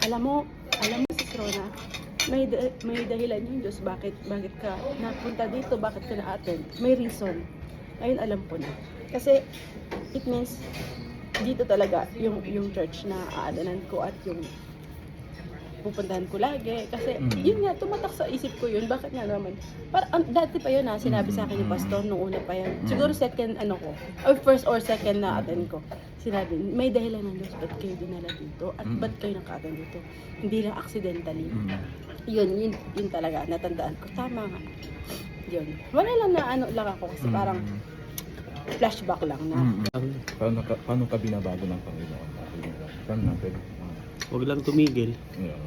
Alam mo, Sis Rona, may dahilan yung Diyos bakit ka napunta dito, bakit ka na-attend. May reason. Ngayon alam ko na. Kasi it means dito talaga yung church na aadanan ko at yung pupuntahan ko lagi. Kasi yun nga, tumatak sa isip ko yun. Bakit nga naman? Dati pa yun sinabi sa akin yung pastor nung una pa yan. Siguro second or first or second na attend ko. Sinabi, may dahilan ng Diyos, ba't kayo dinala dito? At ba't kayo naka-attend dito? Hindi lang accidentally. Yun talaga, natandaan ko. Tama nga. Yun. Wala lang na lang ako kasi parang flashback lang na. Paano ka binabago ng Panginoon? Paano natin? Huwag lang tumigil. Yeah.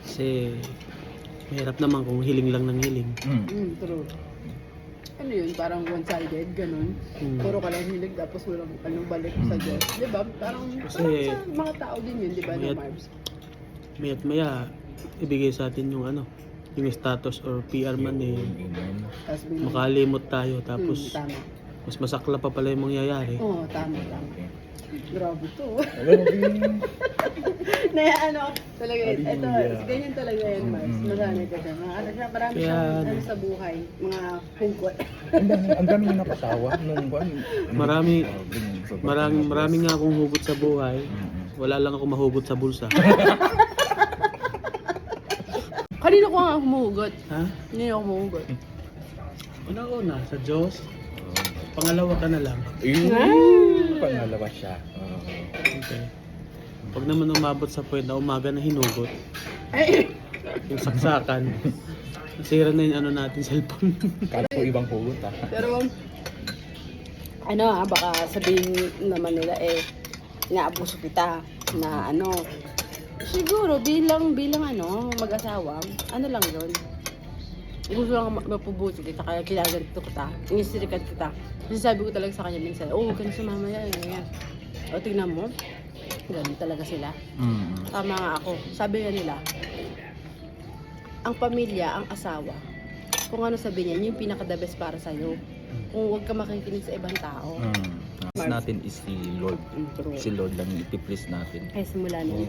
Kasi mahirap naman kung hiling lang ng hiling. True. Ano yun? Parang one-sided, ganun. Puro ka lang hilig tapos walang balik sa Diyos. Diba? Parang sa mga tao din yun, diba? Na Marbs? Maya't maya, ibigay sa atin yung yung status or PR man makalimot tayo tapos tama. mas masakla pa pala yung mangyayari. Oo, tama. Grabe to. Talaga ito, ganyan talaga yan, Marbs. Marami ka siya. Marami siyang sa buhay, mga hungkot. Ang dami na napasawa nung Marami nga akong hugot sa buhay. Wala lang ako mahugot sa bulsa. Kanino ko nga humuhugot? Ha? Kanino ako humuhugot? Una, sa Diyos. Pangalawa ka na lang. Pangalawa siya. Okay. Pag naman umabot sa point na umaga na hinugot, yung saksakan, nasira na yung natin cellphone. Kala ko ibang hugot Pero, baka sabihin naman nila inaabuso kita na siguro bilang mag-asawa, lang yun. Gusto lang mapubuti kita, kaya kinaganito kita, inisirikat kita. Kasi sabi ko talaga sa kanya minsan, huwag ka na sumama yan. O, tingnan mo, ganun talaga sila. Tama nga ako. Sabi nga nila, ang pamilya, ang asawa, kung ano sabi niya, yung pinaka-the best para sa'yo. Kung huwag ka makikinig sa ibang tao. Natin is si Lord. True. Si Lord lang i-please natin. Ay, simula na.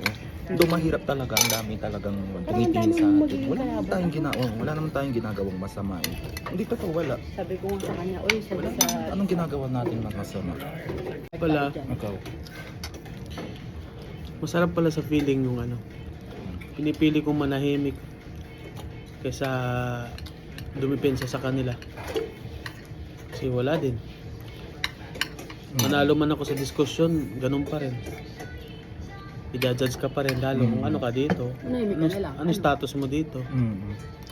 Doon mahirap talaga, ang dami talagang tumitingin sa atin. Wala naman tayong ginagawang masama Hindi totoo, wala. Sabi ko nga sa kanya, sabi sa... Anong ginagawa natin ng masama? Pala, Ikaw. masarap pala sa feeling yung pinipili kong manahimik kaysa dumipensa sa kanila. Kasi wala din. Manalo man ako sa diskusyon, ganun pa rin. I-judge ka pa rin lalo kung ano ka dito. Manahimik ka na lang. Ano status mo dito?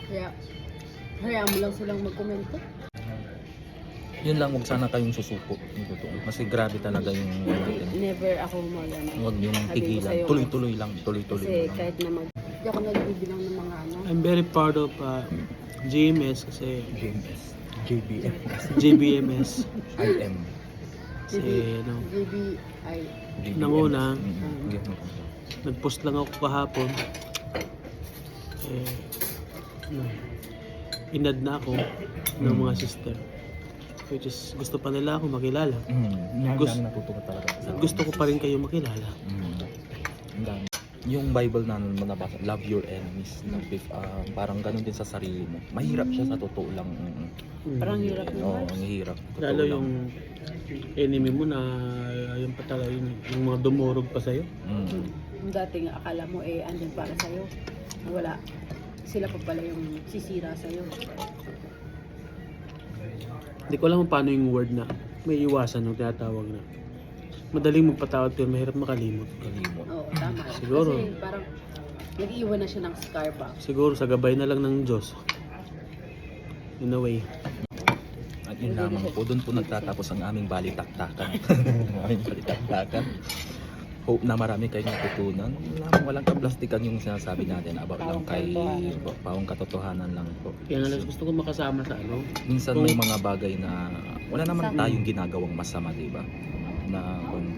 Kaya, hayaan mo lang silang magkomento. Yun lang, huwag sana kayong susuko. Yung totoo. Kasi grabe talaga yung natin. Never ako Huwag yung Sabi ko tigilan. sa'yo, Tuloy-tuloy lang. Tuloy-tuloy Kasi lang. kahit na hindi ako nagbibilang ng mga I'm very proud of GMS kasi JBS. JBM. JBMS. IM. Kasi GBI. nanguna, nag-post lang ako kahapon. Inad na ako ng mga sister. Which is, gusto pa nila ako makilala. Natutuwa talaga. Gusto ko pa rin kayo makilala. Ang dami. Yung Bible na nabasa, love your enemies. Parang ganun din sa sarili mo. Mahirap siya sa totoo lang. Parang hirap Oo, naman. ang hirap. Lalo yung enemy mo na ayun pa talaga yung mga dumurog pa sa'yo. Yung dating akala mo andyan para sa'yo. Wala. Sila pa pala yung sisira sa'yo. Hindi ko alam kung paano yung word na may iwasan yung tinatawag na madaling magpatawad pero mahirap makalimot. Oo, tama. Siguro. Kasi parang nag-iwan na siya ng scar pa. Siguro sa gabay na lang ng Diyos. In a way. At yun lamang po, doon po nagtatapos ang aming balitaktakan. Hope na marami kayong natutunan. Walang kaplastikan yung sinasabi natin about lang kay paong katotohanan lang po. Kaya nga gusto ko makasama sa Minsan may mga bagay na wala naman tayong ginagawang masama, di ba? Na kung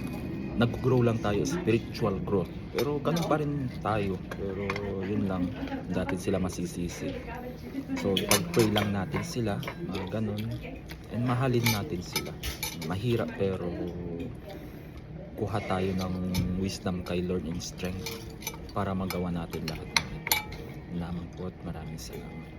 nag-grow lang tayo, spiritual growth. Pero ganun pa rin tayo. Pero yun lang, dati sila masisisi. So pag-pray lang natin sila, ganun. And mahalin natin sila. Mahirap pero kuha tayo ng wisdom kay Lord and strength para magawa natin lahat ng ito. Lamang po at maraming salamat.